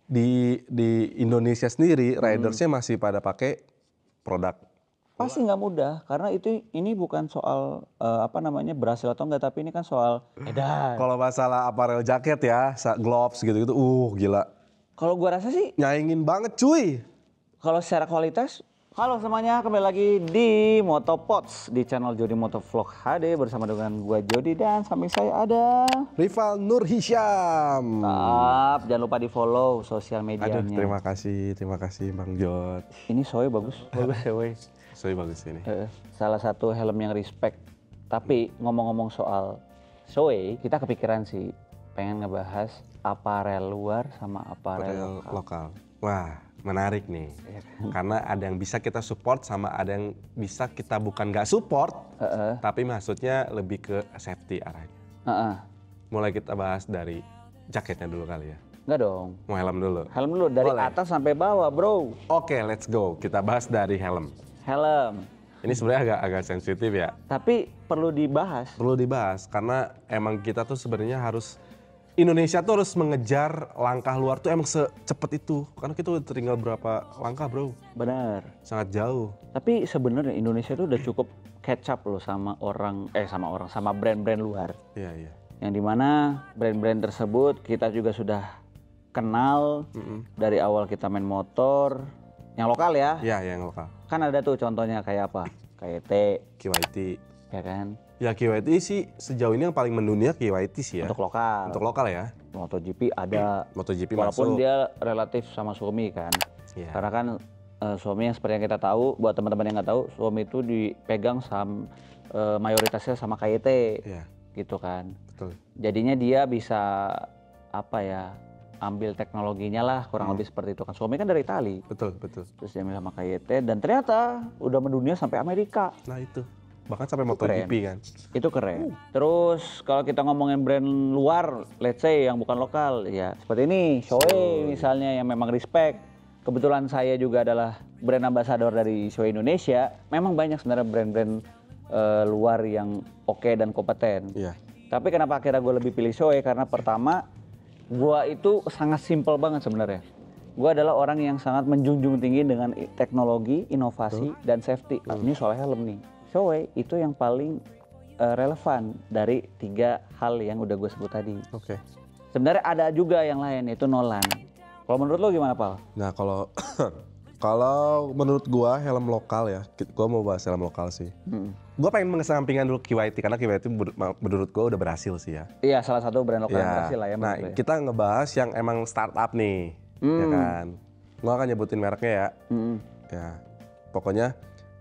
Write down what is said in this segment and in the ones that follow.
di Indonesia sendiri ridersnya masih pada pakai produk. Pasti nggak mudah karena ini bukan soal berhasil atau enggak, tapi ini kan soal edan. Kalau masalah apparel jaket ya, gloves gitu-gitu, gila. Kalau gua rasa sih nyaingin banget cuy. Kalau secara kualitas, halo semuanya, kembali lagi di Motopods di channel Jody Motovlog HD bersama dengan gua Jody dan samping saya ada Rival Nur Hisyam. Jangan lupa di follow sosial medianya. Aduh, terima kasih Bang Jod. Ini Soe bagus Soe. Soe bagus ini. Salah satu helm yang respect. Tapi ngomong-ngomong soal Soe, kita kepikiran sih pengen ngebahas apparel luar sama apparel lokal. Wah, menarik nih. Karena ada yang bisa kita support sama ada yang bisa kita bukan nggak support, tapi maksudnya lebih ke safety arahnya. Mulai kita bahas dari jaketnya dulu kali ya. Enggak dong. Mau helm dulu? Helm dulu, dari atas sampai bawah bro. Oke, let's go. Kita bahas dari helm. Ini sebenarnya agak sensitif ya. Tapi perlu dibahas. Perlu dibahas karena emang kita tuh sebenarnya Indonesia tuh harus mengejar langkah luar tuh emang secepat itu. Karena kita udah tinggal berapa langkah bro. Benar. Sangat jauh. Tapi sebenarnya Indonesia tuh udah cukup catch up loh sama brand-brand luar. Iya. Yang dimana brand-brand tersebut kita juga sudah kenal dari awal kita main motor. Yang lokal ya? Iya, yang lokal. Kan ada tuh contohnya kayak apa? KYT. Ya kan? Ya KYT sih sejauh ini yang paling mendunia KYT sih ya. Untuk lokal. Untuk lokal ya. MotoGP ada. MotoGP walaupun masuk. Dia relatif sama Suomi kan. Yeah. Karena kan Suomi yang seperti yang kita tahu, buat teman-teman yang nggak tahu, Suomi itu dipegang mayoritasnya sama KYT. Yeah. Gitu kan. Betul. Jadinya dia bisa ambil teknologinya lah, kurang lebih seperti itu kan. Suomi kan dari Itali. Betul. Terus dia sama KYT dan ternyata udah mendunia sampai Amerika. Nah itu. Bahkan sampai MotoGP kan. Itu keren. Terus kalau kita ngomongin brand luar, let's say yang bukan lokal, ya seperti ini, Soe misalnya yang memang respect. Kebetulan saya juga adalah brand ambassador dari Soe Indonesia. Memang banyak sebenarnya brand-brand luar yang oke dan kompeten. Iya. Tapi kenapa akhirnya gue lebih pilih Soe? Karena pertama, gue itu sangat simpel banget sebenarnya. Gue adalah orang yang sangat menjunjung tinggi dengan teknologi, inovasi, dan safety. Ini soal helm nih. Soe itu yang paling relevan dari 3 hal yang udah gue sebut tadi. Oke. Sebenarnya ada juga yang lain, yaitu Nolan. Kalau menurut lo gimana, Pal? Nah kalau menurut gua helm lokal ya, gua mau bahas helm lokal sih. Gua pengen mengesampingkan dulu KYT karena KYT menurut gua udah berhasil sih ya. Iya, salah satu brand lokal yang berhasil lah ya. Nah, kita ngebahas yang emang startup nih, ya kan. Gua akan nyebutin mereknya ya. Ya, pokoknya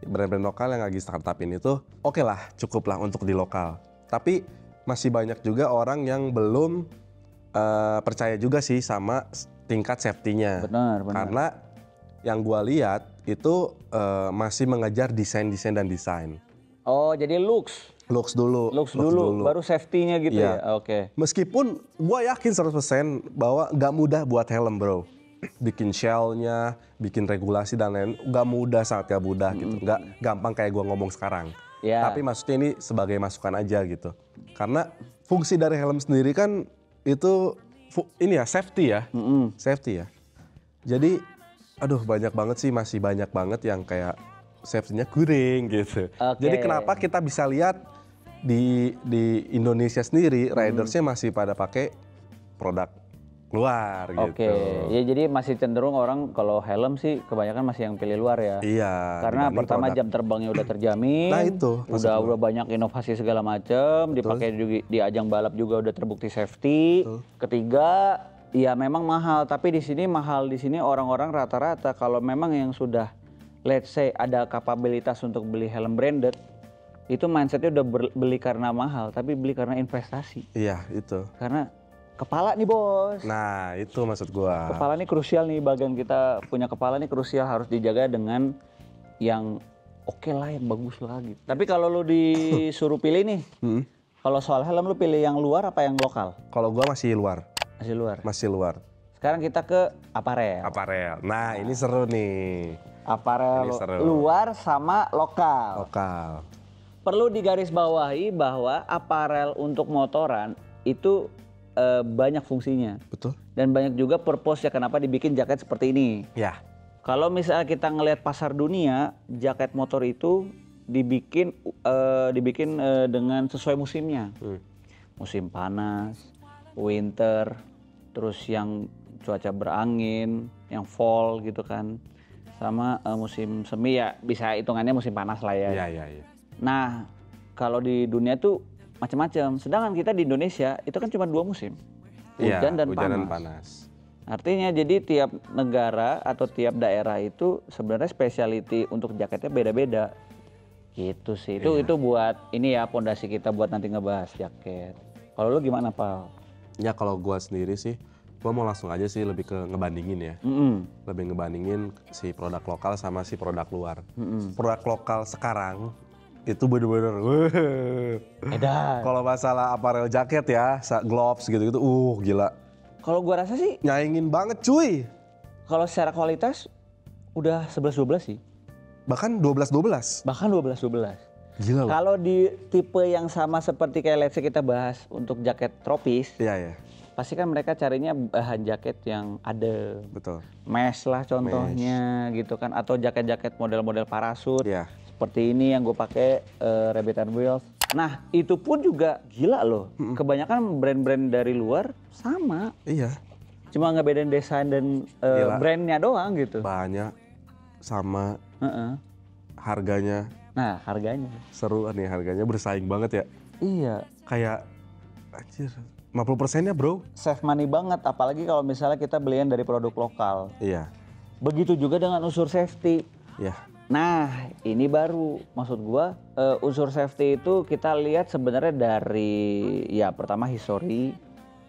brand-brand lokal yang lagi startup ini tuh oke lah, cukup lah untuk di lokal. Tapi masih banyak juga orang yang belum percaya juga sih sama tingkat safety-nya. Benar. Karena yang gua lihat itu masih mengejar desain dan desain. Oh, jadi looks dulu, baru safety-nya gitu ya? Oke. Meskipun gua yakin 100% bahwa nggak mudah buat helm bro. Bikin shell-nya, bikin regulasi dan lain, nggak mudah, sangat gak mudah gitu. Nggak gampang kayak gua ngomong sekarang. Tapi maksudnya ini sebagai masukan aja gitu. Karena fungsi dari helm sendiri kan itu safety ya. Safety ya. Jadi masih banyak banget yang kayak safety-nya kuring gitu. Jadi kenapa kita bisa lihat di Indonesia sendiri ridersnya masih pada pakai produk luar gitu. Ya jadi masih cenderung orang kalau helm sih kebanyakan masih yang pilih luar ya. Iya. Karena pertama jam terbangnya udah terjamin. Nah itu. Udah banyak inovasi segala macam. Dipakai di ajang balap juga udah terbukti safety. Ketiga, ya memang mahal. Tapi di sini orang-orang rata-rata kalau memang yang sudah let's say ada kapabilitas untuk beli helm branded, itu mindsetnya udah beli karena mahal, tapi beli karena investasi. Iya itu. Karena kepala nih bos. Nah itu maksud gua. Kepala nih krusial nih, bagian kita punya kepala nih krusial, harus dijaga dengan yang oke lah, yang bagus lah gitu. Tapi kalau lu disuruh pilih nih, kalau soal helm lu pilih yang luar apa yang lokal? Kalau gua masih luar. Masih luar. Sekarang kita ke apparel. Nah ini seru nih. Apparel luar sama lokal. Perlu digarisbawahi bahwa apparel untuk motoran itu banyak fungsinya. Betul. Dan banyak juga purpose ya kenapa dibikin jaket seperti ini. Ya. Kalau misalnya kita ngelihat pasar dunia, jaket motor itu dibikin dengan sesuai musimnya. Musim panas, winter, terus yang cuaca berangin, yang fall gitu kan. Sama musim semi ya bisa hitungannya musim panas lah ya. Iya. Nah, kalau di dunia tuh macam-macam. Sedangkan kita di Indonesia itu kan cuma 2 musim. Hujan dan panas. Artinya jadi tiap negara atau tiap daerah itu sebenarnya specialty untuk jaketnya beda-beda. Gitu sih. Itu buat ini ya pondasi kita buat nanti ngebahas jaket. Kalau lu gimana, Pal? Ya kalau gua sendiri sih, gua mau langsung aja sih lebih ke ngebandingin ya. Lebih ngebandingin si produk lokal sama si produk luar. Produk lokal sekarang itu bener-bener edan. Kalau masalah apparel jaket ya, gloves gitu-gitu, gila. Kalau gua rasa sih Nyaingin banget cuy. kalau secara kualitas udah 11-12 sih. Bahkan 12-12. Bahkan 12-12. Gila loh. Kalau di tipe yang sama seperti kayak let's say kita bahas untuk jaket tropis, Iya. pasti kan mereka carinya bahan jaket yang ada. Betul. Mesh lah contohnya gitu kan, atau jaket-jaket model-model parasut. Iya. Seperti ini yang gue pakai Rabbit and Wheels. Nah itu pun juga gila loh. Kebanyakan brand-brand dari luar sama. Iya. Cuma ngebedain desain dan brandnya doang gitu. Banyak sama harganya. Nah harganya. Seru nih harganya, bersaing banget ya. Iya. Kayak anjir 50%-nya bro. Save money banget, apalagi kalau misalnya kita belian dari produk lokal. Iya. Begitu juga dengan unsur safety. Iya. Nah ini baru, maksud gua unsur safety itu kita lihat sebenarnya dari ya pertama history,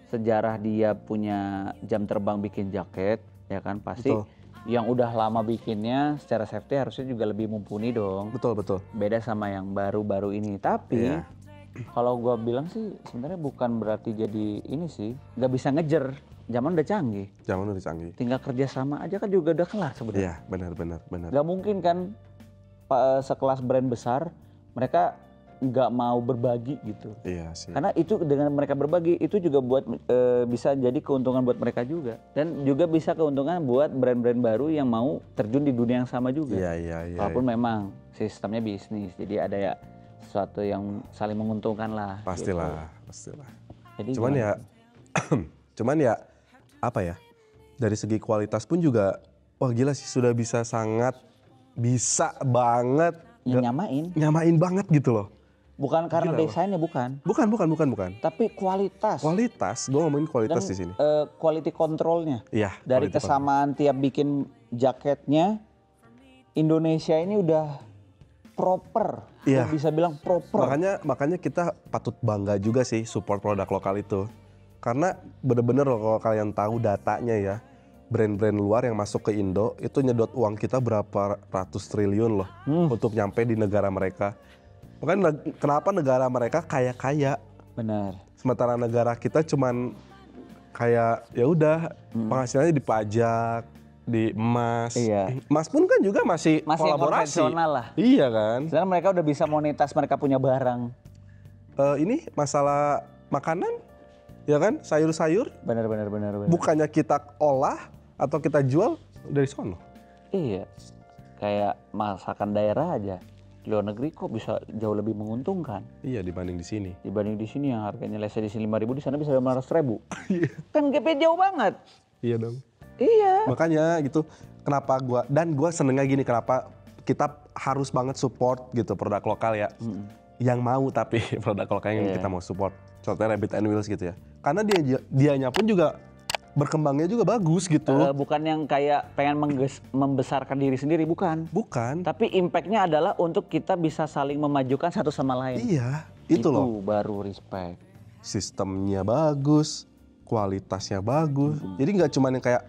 sejarah dia punya jam terbang bikin jaket, ya kan pasti. Betul. Yang udah lama bikinnya secara safety harusnya juga lebih mumpuni dong. Betul. Beda sama yang baru-baru ini, tapi kalau gua bilang sih sebenarnya bukan berarti jadi ini sih, nggak bisa ngejer. Zaman udah canggih. Zaman udah canggih. Tinggal kerja sama aja kan juga udah kelar sebenarnya. Iya, benar. Gak mungkin kan sekelas brand besar mereka nggak mau berbagi gitu. Iya sih. Karena itu dengan mereka berbagi itu juga buat bisa jadi keuntungan buat mereka juga, dan juga bisa keuntungan buat brand-brand baru yang mau terjun di dunia yang sama juga. Iya. Walaupun memang sistemnya bisnis, jadi ada ya sesuatu yang saling menguntungkan lah. Pastilah. Jadi Cuman ya apa ya, dari segi kualitas pun juga wah gila sih, sudah bisa banget nyamain banget gitu loh. Bukan karena Gila desainnya, bukan. Bukan. Tapi kualitas. Gue ngomongin kualitas Dan, di sini. Quality controlnya. Iya. Dari kesamaan tiap bikin jaketnya, Indonesia ini udah proper. Iya. Bisa bilang proper. Makanya kita patut bangga juga sih support produk lokal itu. Karena bener-bener loh kalau kalian tahu datanya ya, brand-brand luar yang masuk ke Indo itu nyedot uang kita berapa ratus triliun loh untuk nyampe di negara mereka. Makanya kenapa negara mereka kaya-kaya. Benar. Sementara negara kita cuman kayak ya udah penghasilannya dipajak, di emas. Iya. Emas pun kan juga masih kolaborasi. Konvensional lah. Iya kan. Sekarang mereka udah bisa monetas mereka punya barang. Ini masalah makanan, ya kan, sayur-sayur. Benar. Bukannya kita olah atau kita jual dari sono. Iya. Kayak masakan daerah aja. Di luar negeri kok bisa jauh lebih menguntungkan. Iya dibanding di sini. Dibanding di sini yang harganya lese di sini 5.000, di sana bisa 500.000. Kan gapnya jauh banget. Iya dong. Iya. Makanya gitu, kenapa gua senengnya gini, kenapa kita harus banget support gitu produk lokal ya. Yang mau tapi produk lokal yang kita mau support. Contohnya Rabbit and Wheels gitu ya. Karena dianya pun juga berkembangnya juga bagus gitu. Bukan yang kayak pengen membesarkan diri sendiri, bukan. Bukan. Tapi impactnya adalah untuk kita bisa saling memajukan satu sama lain. Iya, itu loh. Baru respect. Sistemnya bagus, kualitasnya bagus. Jadi nggak cuma yang kayak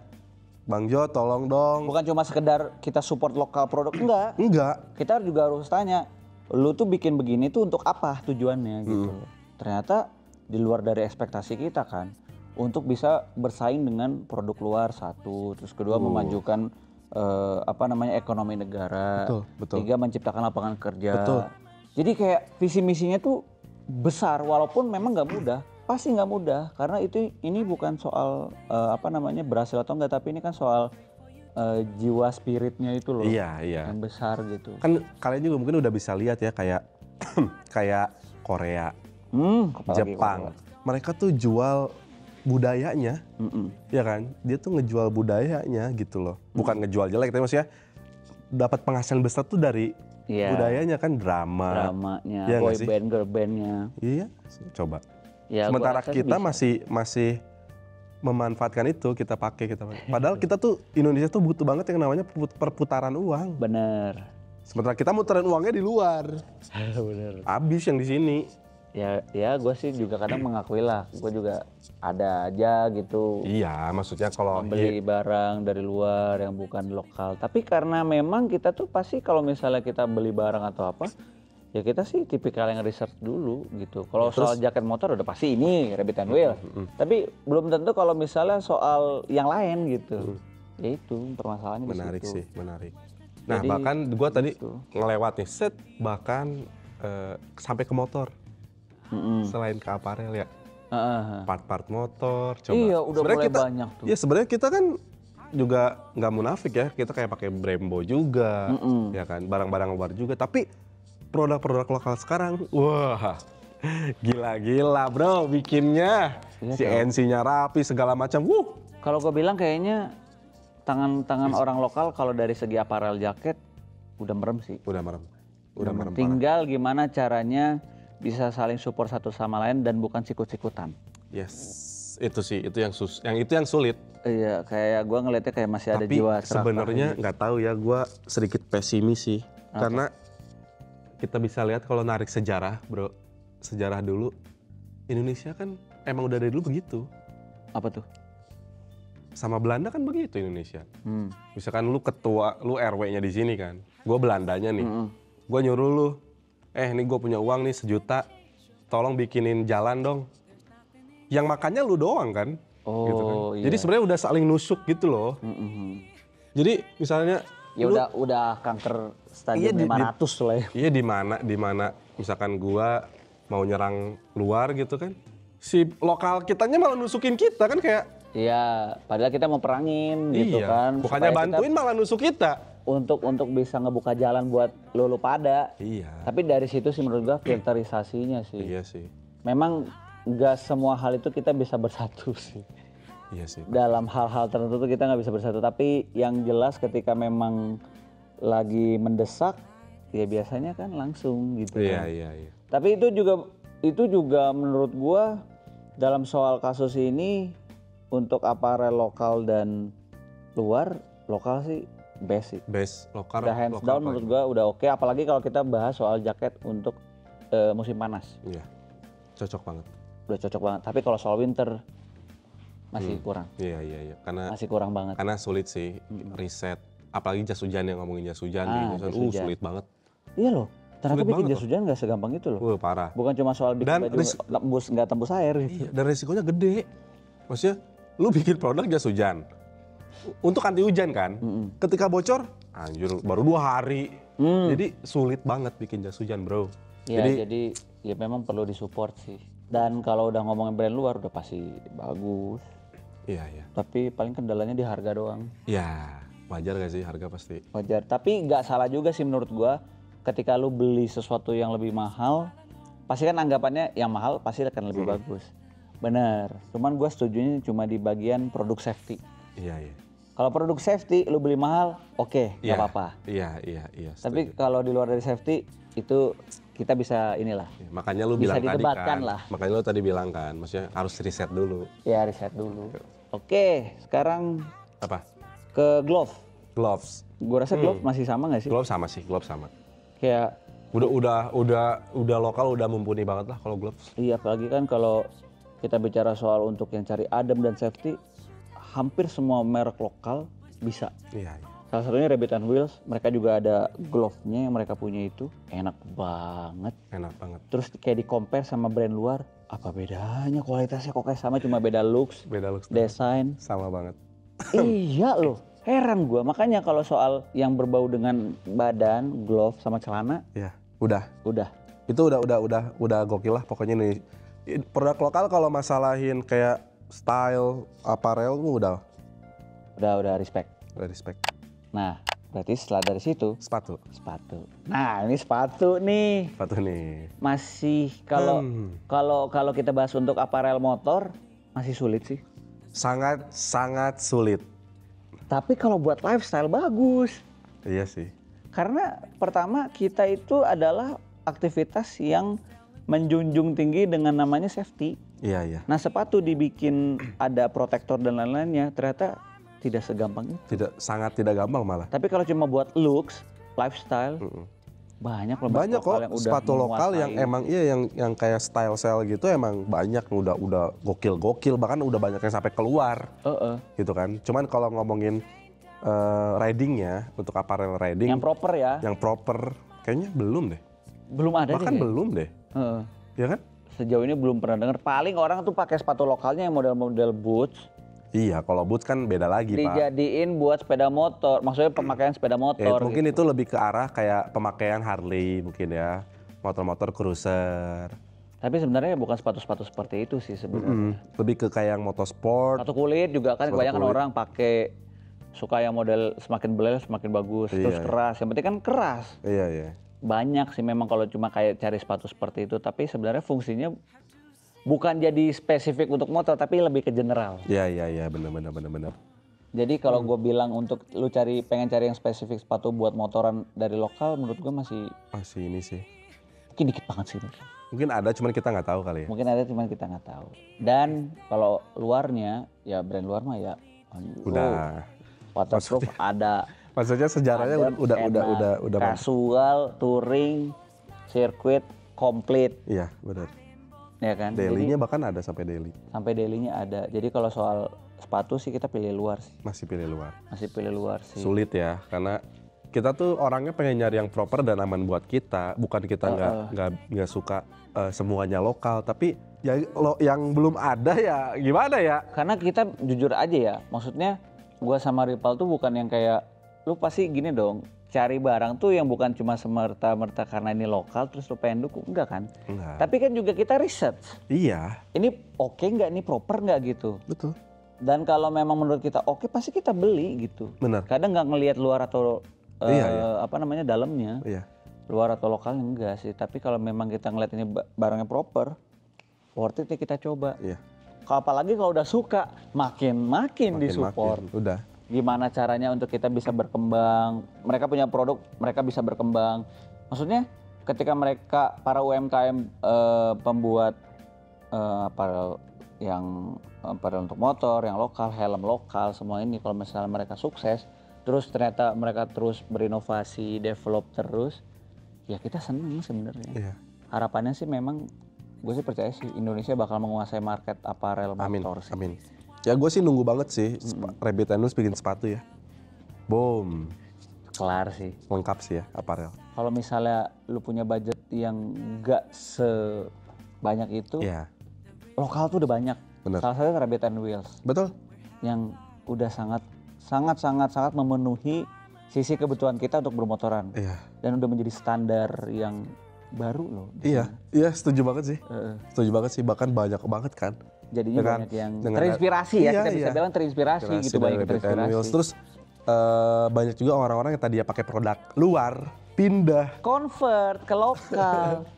Bang Jo tolong dong. Bukan cuma sekedar kita support lokal produk, enggak. Enggak. Kita juga harus tanya, lu tuh bikin begini tuh untuk apa tujuannya gitu. Ternyata di luar dari ekspektasi kita kan. Untuk bisa bersaing dengan produk luar satu, terus kedua memajukan ekonomi negara, betul. Tiga menciptakan lapangan kerja. Betul. Jadi kayak visi misinya tuh besar, walaupun memang nggak mudah. pasti nggak mudah karena ini bukan soal berhasil atau enggak, tapi ini kan soal jiwa spiritnya itu loh. Iya. Yang besar gitu. Kan kalian juga mungkin udah bisa lihat ya kayak kayak Korea, Jepang. Mereka tuh jual budayanya, ya kan? Dia tuh ngejual budayanya gitu loh. Bukan ngejual jelek, tapi maksudnya dapat penghasilan besar tuh dari budayanya kan, dramanya, ya boy band, girl bandnya. Iya, coba. Ya, sementara kita masih memanfaatkan itu, kita pakai. Padahal kita tuh Indonesia tuh butuh banget yang namanya perputaran uang. Bener. Sementara kita muterin uangnya di luar. Bener. Habis yang di sini. Ya gue sih juga kadang mengakui lah, gue juga ada aja gitu. Iya, maksudnya kalau beli barang dari luar yang bukan lokal. Tapi karena memang kita tuh pasti kalau misalnya kita beli barang atau apa, ya kita sih tipikal yang research dulu gitu. Kalau soal jaket motor udah pasti ini Rabbit and Wheel. Tapi belum tentu kalau misalnya soal yang lain gitu. Ya itu permasalahannya di situ. Menarik sih, menarik. Nah, jadi, bahkan gue tadi ngelewat nih, bahkan sampai ke motor. Selain ke aparel ya, part-part motor, coba. Iya, udah mulai banyak tuh. Ya sebenarnya kita kan juga nggak munafik ya, kita kayak pakai Brembo juga, ya kan, barang-barang luar juga. Tapi produk-produk lokal sekarang, wah, gila-gila bro, bikinnya, CNC-nya rapi, segala macam. Kalau gue bilang kayaknya tangan orang lokal kalau dari segi aparel jaket udah merem sih. Udah merem. Tinggal gimana caranya bisa saling support satu sama lain dan bukan sikut-sikutan. Yes, itu sih, itu yang sulit. Iya, kayak gue ngeliatnya kayak masih ada jiwa serakah. Tapi sebenarnya nggak tahu ya, gue sedikit pesimis sih, karena kita bisa lihat kalau narik sejarah, bro, sejarah dulu Indonesia kan emang udah dari dulu begitu. Apa tuh? Sama Belanda kan begitu Indonesia. Misalkan lu RW-nya di sini kan, gue Belandanya nih, gue nyuruh lu. Nih gue punya uang nih 1 juta, tolong bikinin jalan dong. Yang makannya lu doang kan? Gitu kan. Iya. Jadi sebenarnya udah saling nusuk gitu loh. Jadi misalnya ya udah kanker stadium 500 lah ya. Iya, di mana misalkan gua mau nyerang luar gitu kan. Si lokal kitanya malah nusukin kita kan, kayak iya, padahal kita mau perangin gitu kan. Bukannya bantuin malah nusuk kita. Untuk bisa ngebuka jalan buat lu pada. Iya. Tapi dari situ sih menurut gua filterisasinya sih. Iya sih. Memang gak semua hal itu kita bisa bersatu sih. Iya sih. Dalam hal-hal tertentu kita nggak bisa bersatu. Tapi yang jelas ketika memang lagi mendesak, ya biasanya kan langsung gitu. Iya. Tapi itu juga menurut gua dalam soal kasus ini untuk aparel lokal dan luar, lokal sih best sih. Best lokal. Udah hands down menurut gua udah oke. Apalagi kalau kita bahas soal jaket untuk musim panas. Iya, cocok banget. Udah cocok banget. Tapi kalau soal winter masih kurang. Iya. Karena masih kurang banget. Karena sulit sih riset. Apalagi jas hujan, yang ngomongin jas hujan. Sulit banget. Iya loh. Ternyata bikin jas hujan nggak segampang itu loh. Parah. Bukan cuma soal bikin baju nggak tembus air gitu. Iya, dan resikonya gede. Maksudnya lu bikin produk jas hujan untuk anti hujan kan, ketika bocor, anjir baru 2 hari. Jadi sulit banget bikin jas hujan, bro. Ya, jadi ya memang perlu disupport sih. Dan kalau udah ngomongin brand luar udah pasti bagus. Iya. Tapi paling kendalanya di harga doang. Ya, wajar gak sih harga pasti? Wajar, tapi nggak salah juga sih menurut gua. Ketika lu beli sesuatu yang lebih mahal, pasti kan anggapannya yang mahal pasti akan lebih bagus. Bener, cuman gua setujunya cuma di bagian produk safety. Iya. Kalau produk safety lu beli mahal, oke, nggak apa-apa. Iya. Tapi kalau di luar dari safety itu kita bisa inilah. Ya, makanya lu bisa bilang tadi kan. Lah. Makanya lu tadi bilang kan, maksudnya harus riset dulu. Ya, riset dulu. Oke, sekarang apa? Ke Gloves. Gua rasa glove masih sama nggak sih? Glove sama. Kayak udah lokal, udah mumpuni banget lah kalau gloves. Iya, apalagi kan kalau kita bicara soal untuk yang cari adem dan safety, hampir semua merek lokal bisa. Iya. Salah satunya Rabbit and Wheels, mereka juga ada glove-nya yang mereka punya itu enak banget. Terus kayak di-compare sama brand luar, apa bedanya? Kualitasnya kok kayak sama, cuma beda looks, desain. Sama banget. Iya loh, heran gua. Makanya kalau soal yang berbau dengan badan, glove sama celana, ya udah. Udah. Itu udah gokil lah pokoknya nih. Produk lokal kalau masalahin kayak style, apparel udah respect. Udah respect. Nah, berarti setelah dari situ Sepatu. Nah, ini sepatu nih. Sepatu nih. Masih kalau kita bahas untuk apparel motor masih sulit sih. Sangat sulit. Tapi kalau buat lifestyle bagus. Iya sih. Karena pertama kita itu adalah aktivitas yang menjunjung tinggi dengan namanya safety. Iya. Nah, sepatu dibikin ada protektor dan lain-lainnya ternyata tidak segampang itu. Sangat tidak gampang malah. Tapi kalau cuma buat looks, lifestyle, banyak loh. Banyak kok yang sepatu lokal yang emang yang kayak style sale gitu emang banyak udah gokil bahkan udah banyak yang sampai keluar. Gitu kan. Cuman kalau ngomongin ridingnya untuk apparel riding yang proper ya. Yang proper kayaknya belum deh. Belum ada bahkan deh. Belum deh. Ya kan? Sejauh ini belum pernah dengar. Paling orang tuh pakai sepatu lokalnya yang model-model boots. Iya, kalau boots kan beda lagi, Pak. Dijadiin buat sepeda motor, maksudnya pemakaian sepeda motor. Mungkin gitu. itu lebih ke arah kayak pemakaian Harley mungkin ya, motor-motor cruiser. Tapi sebenarnya bukan sepatu-sepatu seperti itu sih sebenarnya. Lebih ke kayak yang motorsport. Sepatu kulit juga kan kebanyakan kulit. orang pakai suka yang model semakin belel semakin bagus, terus keras. Yang penting kan keras. Iya. Banyak sih memang kalau cuma kayak cari sepatu seperti itu, tapi sebenarnya fungsinya bukan jadi spesifik untuk motor tapi lebih ke general. Iya, benar. Jadi kalau gue bilang untuk lu pengen cari yang spesifik sepatu buat motoran dari lokal, menurut gue masih ini sih. Mungkin dikit banget sih. Mungkin ada cuman kita nggak tahu kali ya. Mungkin ada cuman kita nggak tahu. Dan kalau luarnya ya brand luar mah ya udah waterproof ada. Maksudnya sejarahnya udah casual, touring, sirkuit komplit. Iya, benar. Ya kan? Daily-nya bahkan ada sampai daily. Sampai daily-nya ada. Jadi kalau soal sepatu sih kita pilih luar sih. Masih pilih luar sih. Sulit ya, karena kita tuh orangnya pengen nyari yang proper dan aman buat kita. Bukan kita nggak suka semuanya lokal, tapi ya yang belum ada ya gimana ya? Karena kita jujur aja ya, maksudnya gua sama Ripal tuh bukan yang kayak lu pasti gini dong, cari barang tuh yang bukan cuma semerta-merta karena ini lokal terus lu pengen dukung, enggak kan? Enggak. Tapi kan juga kita riset. Iya. Ini oke nggak, ini proper nggak gitu. Betul. Dan kalau memang menurut kita oke, pasti kita beli gitu. Benar. Kadang nggak ngelihat luar atau dalamnya. Iya. Luar atau lokalnya enggak sih, tapi kalau memang kita ngeliat ini barangnya proper, worth it nih kita coba. Iya. Apalagi kalau udah suka, makin disupport. Udah. Gimana caranya untuk kita bisa berkembang, mereka punya produk, mereka bisa berkembang. Maksudnya ketika mereka, para UMKM pembuat apparel untuk motor, yang lokal, helm lokal, semua ini kalau misalnya mereka sukses, terus ternyata mereka terus berinovasi, develop terus, ya kita seneng sebenarnya. Iya. Harapannya sih memang, gue sih percaya sih Indonesia bakal menguasai market apparel motor sih. Amin. Ya gue sih nunggu banget sih Rabbit and Loose bikin sepatu ya. Boom. Kelar sih. Lengkap sih ya apparel. Kalau misalnya lu punya budget yang gak sebanyak itu, lokal tuh udah banyak. Bener. Salah satunya Rabbit and Wheels. Betul. Yang udah sangat memenuhi sisi kebutuhan kita untuk bermotoran. Iya. Dan udah menjadi standar yang baru loh. Iya, setuju banget sih. Setuju banget sih, bahkan banyak banget kan. Jadinya banyak yang terinspirasi ya, kita bisa bilang terinspirasi gitu, banyak terinspirasi. Terus banyak juga orang-orang yang tadinya pakai produk luar, pindah. Convert ke lokal.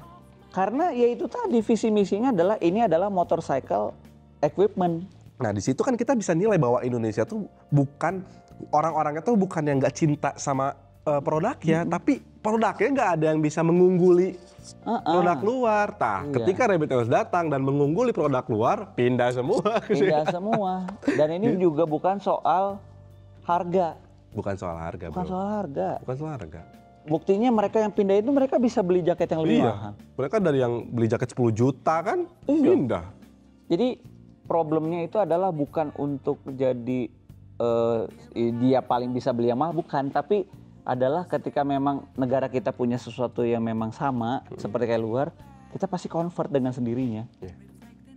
Karena ya itu tadi visi misinya adalah ini adalah motorcycle equipment. Nah di situ kan kita bisa nilai bahwa Indonesia tuh bukan, orang-orangnya tuh bukan yang nggak cinta sama produknya, tapi produknya nggak ada yang bisa mengungguli produk luar. Ketika Rabbit and Loose datang dan mengungguli produk luar, pindah semua. Pindah semua. Dan ini juga bukan soal harga. Bukan soal harga, Bukan soal harga. Buktinya mereka yang pindah itu mereka bisa beli jaket yang lebih mahal. Mereka dari yang beli jaket 10 juta kan, pindah. Jadi problemnya itu adalah bukan untuk jadi dia paling bisa beli yang mahal, bukan. Tapi adalah ketika memang negara kita punya sesuatu yang memang sama seperti kayak luar, kita pasti convert dengan sendirinya.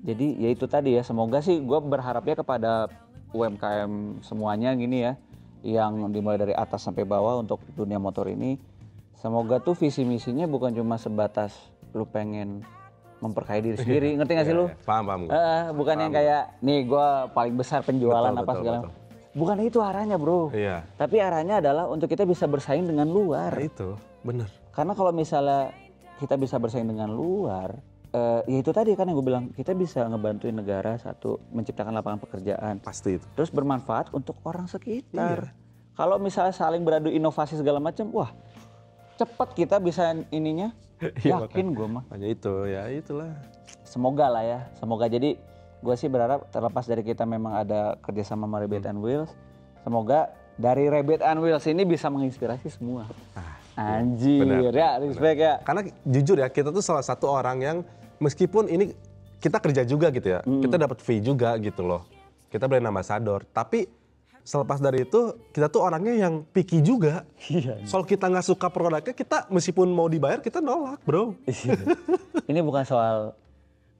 Jadi ya itu tadi ya, semoga sih gue berharapnya kepada UMKM semuanya gini ya, yang dimulai dari atas sampai bawah untuk dunia motor ini, semoga tuh visi misinya bukan cuma sebatas lu pengen memperkaya diri sendiri. Ngerti gak sih lu? Paham. Bukan yang kayak nih gue paling besar penjualan segala. Bukan itu arahnya bro. Iya. Tapi arahnya adalah untuk kita bisa bersaing dengan luar. Nah, itu bener. Karena kalau misalnya kita bisa bersaing dengan luar, ya itu tadi kan yang gue bilang, kita bisa ngebantuin negara satu, menciptakan lapangan pekerjaan. Pasti itu. Terus bermanfaat untuk orang sekitar. Kalau misalnya saling beradu inovasi segala macam, wah cepet kita bisa ininya. Yakin gue mah. Hanya itu, ya itulah. Semoga lah ya, semoga. Jadi gue sih berharap terlepas dari kita memang ada kerjasama sama Rabbit and Wheels, semoga dari Rabbit and Wheels ini bisa menginspirasi semua. Anjir, ya respect ya. Karena jujur ya, kita tuh salah satu orang yang meskipun ini kita kerja juga gitu ya, kita dapat fee juga gitu loh. Kita brand ambassador, tapi selepas dari itu kita tuh orangnya yang picky juga. Soal kita nggak suka produknya, kita meskipun mau dibayar kita nolak bro. Ini bukan soal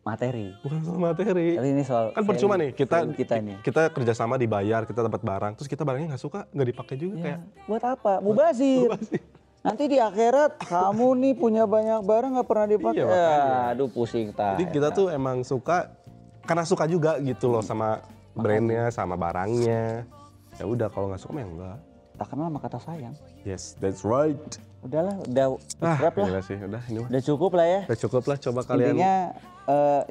materi. Bukan soal materi. Tapi ini soal kan percuma nih kita nih. Kita kerjasama dibayar, kita dapat barang, terus kita barangnya nggak suka, nggak dipakai juga kayak. Buat apa? Mubazir. Nanti di akhirat kamu nih punya banyak barang nggak pernah dipakai. Aduh pusing tak. Jadi kita tuh emang suka karena suka juga gitu loh sama brandnya, sama barangnya. Ya udah kalau nggak suka mah enggak. Tak kenal sama kata sayang. Yes, that's right. Udah cukup lah. Sih, udah ini mah. Udah cukup lah ya. Udah cukup lah, coba kalian. Intinya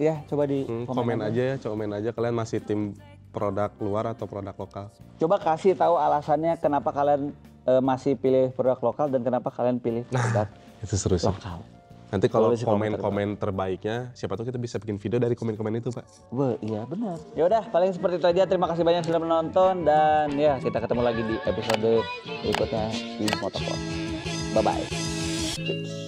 ya coba di komen aja kalian masih tim produk luar atau produk lokal. Coba kasih tahu alasannya kenapa kalian masih pilih produk lokal dan kenapa kalian pilih produk itu seru sih. Lokal. Nanti kalau komen terbaiknya, siapa tahu kita bisa bikin video dari komen-komen itu, Pak. Wah, iya benar. Ya udah, paling seperti itu aja. Terima kasih banyak sudah menonton dan ya kita ketemu lagi di episode berikutnya di Motopod. Bye bye.